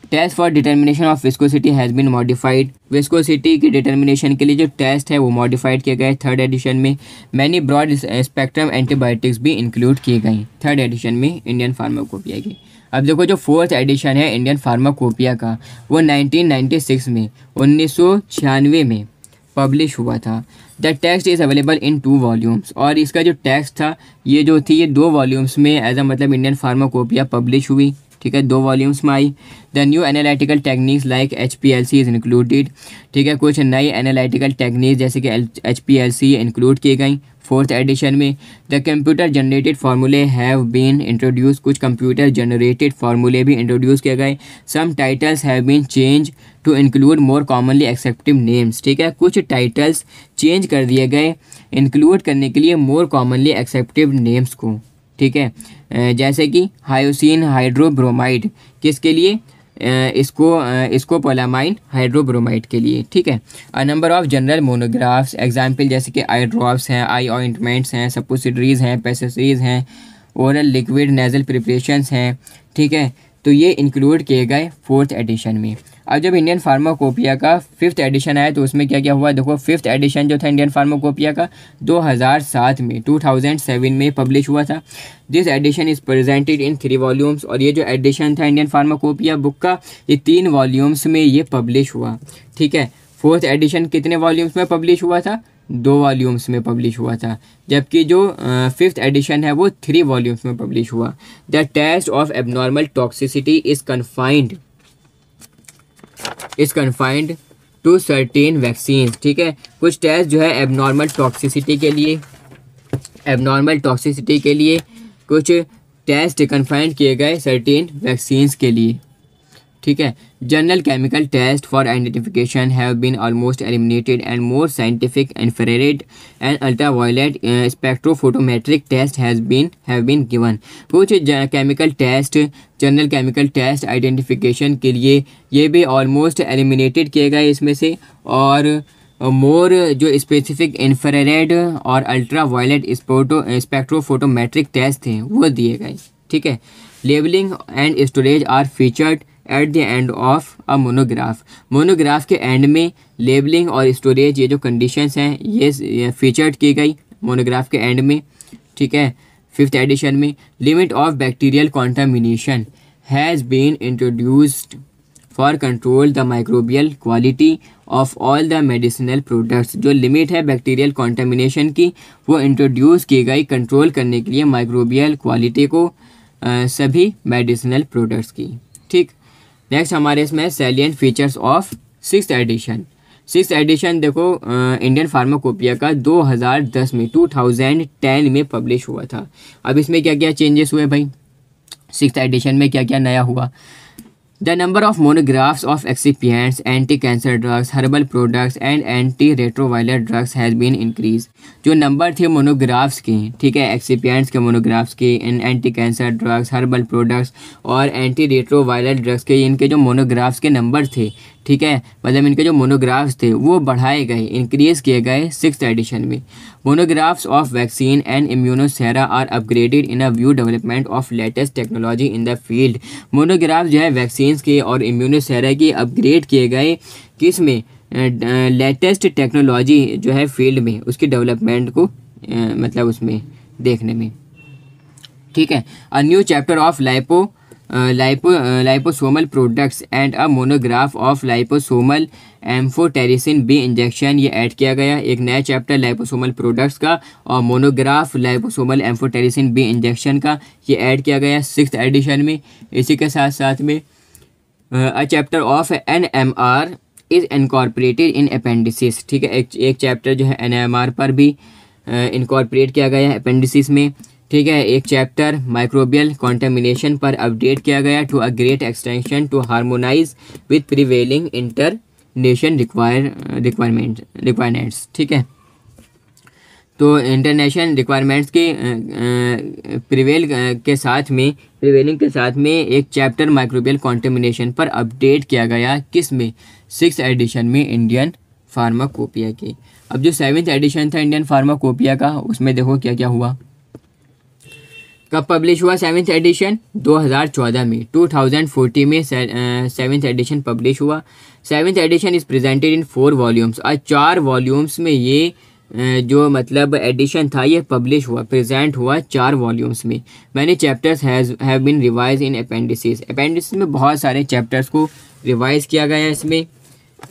Test for determination of viscosity has been modified, viscosity की डिटर्मिनेशन के लिए जो टेस्ट है वो मॉडिफाइड किए गए थर्ड एडिशन में। मैनी ब्रॉड स्पेक्ट्रम एंटीबायोटिक्स भी इंक्लूड किए गई थर्ड एडिशन में इंडियन फार्माकोपिया की। अब देखो जो फोर्थ एडिशन है इंडियन फार्माकोपिया का, वो 1996 में 1996 में पब्लिश हुआ था। The text is available in 2 volumes, और इसका जो टेक्स्ट था ये जो थी ये 2 वॉल्यूम्स में एज अ मतलब इंडियन फार्माकोपिया पब्लिश हुई। ठीक है, 2 वॉल्यूम्स में आई। The new analytical techniques like HPLC is included. ठीक है, कुछ नई एनालिटिकल टेक्निक्स जैसे कि HPLC इंक्लूड की गई फोर्थ एडिशन में। The computer generated formulae have been introduce, कुछ कंप्यूटर जनरेटेड फार्मूले भी इंट्रोड्यूस किए गए। Some titles have been change to include more commonly accepted names. ठीक है, कुछ टाइटल्स चेंज कर दिए गए इंक्लूड करने के लिए मोर कॉमनली एक्सेप्टेड नेम्स को। ठीक है, जैसे कि हायोसिन हाइड्रोब्रोमाइड किसके लिए, इसको पोलामाइन हाइड्रोब्रोमाइड के लिए। ठीक है, a number of general monographs, example जैसे कि आई ड्रॉप्स हैं, आई ऑइंटमेंट्स हैं, सपोसिटरीज हैं, पेस्टिसाइड्स हैं, ओरल लिक्विड नेजल प्रिपरेशंस हैं। ठीक है, तो ये इंक्लूड किए गए फोर्थ एडिशन में। अब जब इंडियन फार्माकोपिया का 5th एडिशन आया तो उसमें क्या क्या हुआ, देखो 5th एडिशन जो था इंडियन फार्माकोपिया का 2007 में 2007 में पब्लिश हुआ था। This edition is presented in 3 volumes, और ये जो एडिशन था इंडियन फार्माकोपिया बुक का ये 3 वॉल्यूम्स में ये पब्लिश हुआ। ठीक है, 4th एडिशन कितने वॉल्यूम्स में पब्लिश हुआ था, 2 वॉल्यूम्स में पब्लिश हुआ था, जबकि जो 5th एडिशन है वो 3 वॉल्यूम्स में पब्लिश हुआ। The test of abnormal toxicity is confined to certain vaccine. ठीक है, कुछ टेस्ट जो है एबनॉर्मल टॉक्सिसिटी के लिए कुछ टेस्ट कन्फाइंड किए गए सर्टेन वैक्सीन्स के लिए। ठीक है, general chemical test for identification have been almost eliminated and more scientific infrared and ultraviolet spectrophotometric test have been given. कुछ chemical test, general chemical test identification के लिए ये भी ऑलमोस्ट एलिमिनेटेड किए गए इसमें से, और मोर जो स्पेसिफिक इंफ्रारेड और अल्ट्रावायलेट स्पेक्ट्रोफोटोमेट्रिक टेस्ट थे वो दिए गए। ठीक है, labelling and storage are featured at the end of a monograph के एंड में लेबलिंग और स्टोरेज ये जो कंडीशंस हैं ये फीचर्ड की गई मोनोग्राफ के एंड में। ठीक है, 5th एडिशन में limit of bacterial contamination has been introduced for control the microbial quality of all the medicinal products. जो लिमिट है बैक्टीरियल कॉन्टामिनेशन की वो इंट्रोड्यूस की गई कंट्रोल करने के लिए माइक्रोबियल क्वालिटी को सभी मेडिसिनल प्रोडक्ट्स की। ठीक, नेक्स्ट हमारे इसमें salient features of 6th edition. 6th edition देखो इंडियन फार्माकोपिया का 2010 में पब्लिश हुआ था। अब इसमें क्या क्या चेंजेस हुए भाई, 6th एडिशन में क्या क्या नया हुआ। The number of monographs of excipients, anti cancer drugs, herbal products and anti retroviral drugs has been increase. जो नंबर थे मोनोग्राफ्स के, ठीक है, एक्सिपिएंट्स के मोनोग्राफ्स के, anti cancer drugs, herbal products और एंटी रेट्रोवायलेट ड्रग्स के, इनके जो मोनोग्राफ्स के नंबर थे, ठीक है, मतलब इनके जो मोनोग्राफ्स थे वो बढ़ाए गए, इंक्रीज़ किए गए 6th एडिशन में। Monographs of vaccine and immunosera are upgraded in a view development of latest technology in the field. Monograph जो है वैक्सीन्स के और इम्यूनोसेरा की अपग्रेड किए गए, किस में, लेटेस्ट टेक्नोलॉजी जो है फील्ड में, उसकी डेवलपमेंट को मतलब उसमें देखने में। ठीक है, a new chapter of liposomal products and a monograph of liposomal amphotericin B injection, ये ऐड किया गया। एक नया चैप्टर लाइपोसोमल प्रोडक्ट्स का और monograph liposomal amphotericin B injection का, ये ऐड किया गया 6th एडिशन में। इसी के साथ साथ में a chapter of NMR is incorporated in appendices, ठीक है। एक चैप्टर जो है NMR पर भी इनकॉर्पोरेट किया गया है अपेंडिसिस में, ठीक है। एक चैप्टर माइक्रोबियल कॉन्टेमिनेशन पर अपडेट किया गया to a great extension to harmonise with prevailing international requirements, ठीक है। तो इंटरनेशनल रिक्वायरमेंट्स के प्रिवेलिंग के साथ में एक चैप्टर माइक्रोबियल कॉन्टेमिनेशन पर अपडेट किया गया, किस में? 6th एडिशन में इंडियन फार्माकोपिया की। अब जो 7th एडिशन था इंडियन फार्माकोपिया का, उसमें देखो क्या क्या हुआ। कब पब्लिश हुआ 7th एडिशन? 2014 में, 2040 में 7th एडिशन पब्लिश हुआ। 7th edition is presented in 4 volumes. आज 4 वॉल्यूम्स में ये जो मतलब एडिशन था ये पब्लिश हुआ, प्रेजेंट हुआ 4 वॉल्यूम्स में। Many chapters have been revise in appendices में बहुत सारे चैप्टर्स को रिवाइज किया गया है इसमें।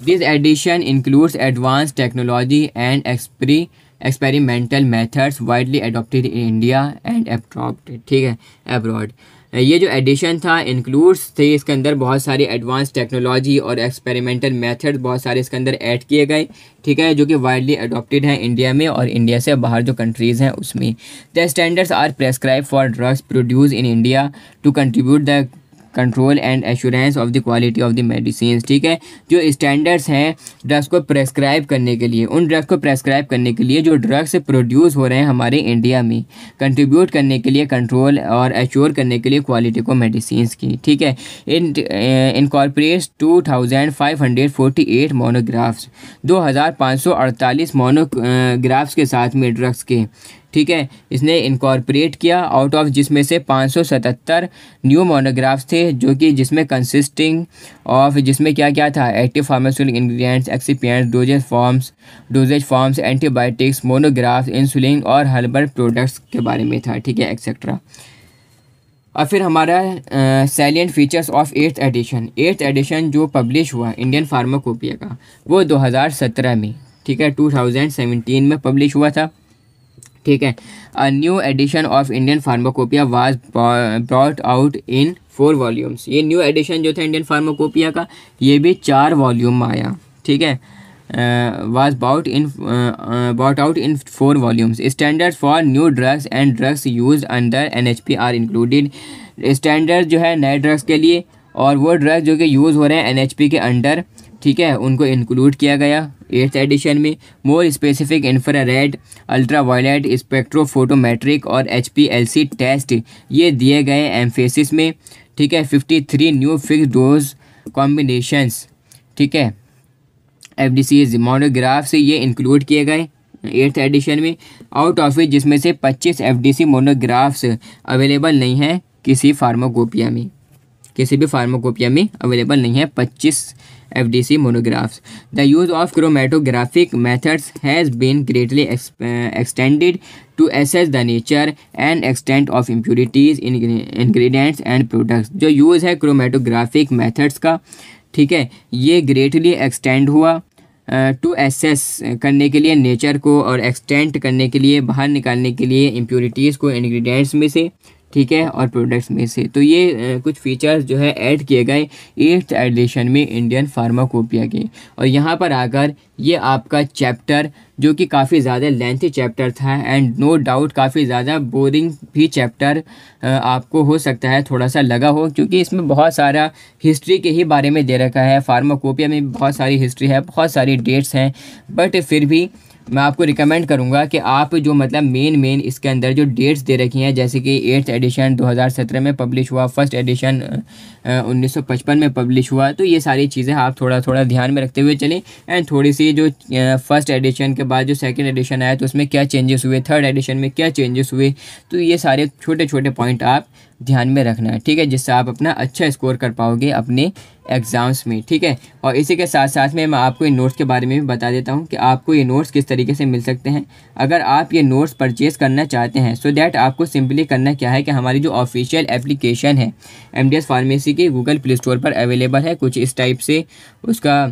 This edition includes advance technology and experimental methods widely adopted in India and abroad, ठीक है, अब्रॉड। ये जो एडिशन था इंक्लूड्स थे, इसके अंदर बहुत सारी एडवांस टेक्नोलॉजी और एक्सपेरिमेंटल मेथड बहुत सारे इसके अंदर ऐड किए गए, ठीक है, जो कि वाइडली अडॉप्टेड हैं इंडिया में और इंडिया से बाहर जो कंट्रीज़ हैं उसमें। The standards are prescribe for drugs produce in India to contribute the control and assurance of the quality of the medicine, ठीक है। जो स्टैंडर्ड्स हैं ड्रग्स को प्रेस्क्राइब करने के लिए, उन ड्रग्स को प्रेस्क्राइब करने के लिए जो ड्रग्स प्रोड्यूस हो रहे हैं हमारे इंडिया में, कंट्रीब्यूट करने के लिए कंट्रोल और एश्योर करने के लिए क्वालिटी को मेडिसिन की, ठीक है। इनकॉर्पोरेट्स 2548 मोनोग्राफ्स, 2548 मोनोग्राफ्स के साथ में ड्रग्स के, ठीक है, इसने इनकॉर्पोरेट किया। आउट ऑफ जिसमें से 577 न्यू मोनोग्राफ्स थे, जो कि जिसमें जिसमें क्या क्या था? Active pharmaceutical ingredients, excipients, dosage forms, antibiotics, monographs, insulin और हर्बल प्रोडक्ट्स के बारे में था, ठीक है, एक्सेट्रा। और फिर हमारा salient features of 8th edition जो पब्लिश हुआ इंडियन फार्माकोपिया का, वो 2017 में, ठीक है, 2017 में पब्लिश हुआ था, ठीक है। A new edition of Indian pharmacopoeia was brought out in 4 volumes. ये न्यू एडिशन जो था इंडियन फार्माकोपिया का, ये भी 4 वॉल्यूम में आया, ठीक है। Was bought out in 4 volumes. Standards for new drugs and drugs use under NHP are included. Standard जो है नए ड्रग्स के लिए और वो ड्रग्स जो कि यूज़ हो रहे हैं NHP के अंडर, ठीक है, उनको इंक्लूड किया गया 8th एडिशन में। More specific infrared, ultraviolet, spectrophotometric और HPLC टेस्ट ये दिए गए एम्फेसिस में, ठीक है। 53 न्यू फिक्स डोज कॉम्बिनेशंस, ठीक है, FDCs मोनोग्राफ से ये इंक्लूड किए गए 8th एडिशन में। आउट ऑफ इट जिसमें से 25 FDC मोनोग्राफ्स अवेलेबल नहीं है किसी भी फार्माकोपिया में अवेलेबल नहीं है 25 FDC monographs. The use of chromatographic methods has been greatly extended to assess the nature and extent of impurities in ingredients and products. जो यूज़ है क्रोमेटोग्राफिक मेथड्स का, ठीक है, ये ग्रेटली एक्सटेंड हुआ टू एसेस करने के लिए नेचर को और एक्सटेंट करने के लिए, बाहर निकालने के लिए इम्प्यूरिटीज़ को इंग्रेडिएंट्स में से, ठीक है, और प्रोडक्ट्स में से। तो ये कुछ फीचर्स जो है ऐड किए गए 8th एडिशन में इंडियन फार्माकोपिया के। और यहाँ पर आकर ये आपका चैप्टर जो कि काफ़ी ज़्यादा लेंथी चैप्टर था एंड नो डाउट काफ़ी ज़्यादा बोरिंग भी चैप्टर आपको हो सकता है थोड़ा सा लगा हो, क्योंकि इसमें बहुत सारा हिस्ट्री के ही बारे में दे रखा है। फार्माकोपिया में बहुत सारी हिस्ट्री है, बहुत सारी डेट्स हैं, बट फिर भी मैं आपको रिकमेंड करूंगा कि आप जो मतलब मेन इसके अंदर जो डेट्स दे रखी हैं, जैसे कि 8th एडिशन 2017 में पब्लिश हुआ, 1st एडिशन 1955 में पब्लिश हुआ, तो ये सारी चीज़ें आप थोड़ा थोड़ा ध्यान में रखते हुए चलें। एंड थोड़ी सी जो 1st एडिशन के बाद जो 2nd एडिशन आया तो उसमें क्या चेंजेस हुए, 3rd एडिशन में क्या चेंजेस हुए, तो ये सारे छोटे छोटे पॉइंट आप ध्यान में रखना है, ठीक है, जिससे आप अपना अच्छा स्कोर कर पाओगे अपने एग्ज़ाम्स में, ठीक है। और इसी के साथ साथ में मैं आपको इन नोट्स के बारे में भी बता देता हूँ कि आपको ये नोट्स किस तरीके से मिल सकते हैं। अगर आप ये नोट्स परचेज़ करना चाहते हैं सो दैट आपको सिंपली करना क्या है कि हमारी जो ऑफिशियल एप्लीकेशन है एमडीएस फार्मेसी की गूगल प्ले स्टोर पर अवेलेबल है। कुछ इस टाइप से उसका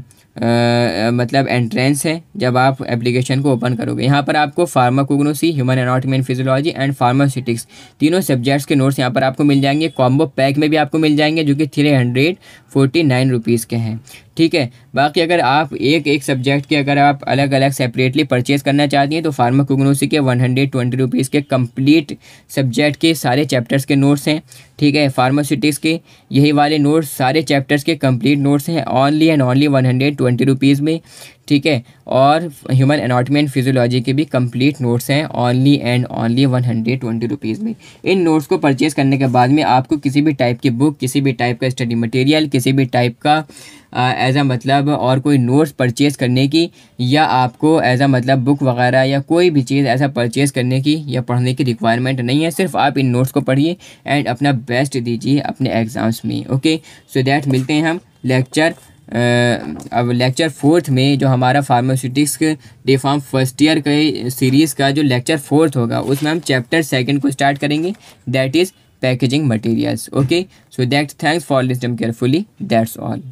मतलब एंट्रेंस है। जब आप एप्लीकेशन को ओपन करोगे यहाँ पर आपको pharmacognosy, human anatomy and physiology and pharmaceutics तीनों सब्जेक्ट्स के नोट्स यहाँ पर आपको मिल जाएंगे। कॉम्बो पैक में भी आपको मिल जाएंगे जो कि 349 रुपीज़ के हैं, ठीक है। बाकी अगर आप एक सब्जेक्ट के अगर आप अलग अलग सेपरेटली परचेज़ करना चाहती हैं तो फार्माकोग्नोसी के 120 रुपीज़ के कंप्लीट सब्जेक्ट के सारे चैप्टर्स के नोट्स हैं, ठीक है। फार्मास्यूटिक्स के यही वाले नोट्स सारे चैप्टर्स के कंप्लीट नोट्स हैं ओनली एंड ओनली 120 रुपीज़ में, ठीक है। और ह्यूमन एनाटॉमी एंड फिजियोलॉजी के भी कंप्लीट नोट्स हैं ओनली एंड ओनली 120 रुपीज़ में। इन नोट्स को परचेज़ करने के बाद में आपको किसी भी टाइप की बुक, किसी भी टाइप का स्टडी मटेरियल, किसी भी टाइप का एज अ मतलब और कोई नोट्स परचेज़ करने की या आपको एज अ मतलब बुक वगैरह या कोई भी चीज़ ऐसा परचेज़ करने की या पढ़ने की रिक्वायरमेंट नहीं है। सिर्फ आप इन नोट्स को पढ़िए एंड अपना बेस्ट दीजिए अपने एग्ज़ाम्स में, ओके। सो दैट मिलते हैं हम अब लेक्चर 4 में जो हमारा pharmaceutics D pharm first year के सीरीज़ का जो लेक्चर 4 होगा उसमें हम चैप्टर 2 को स्टार्ट करेंगे, that is packaging materials, okay. So that thanks for listening carefully, that's all.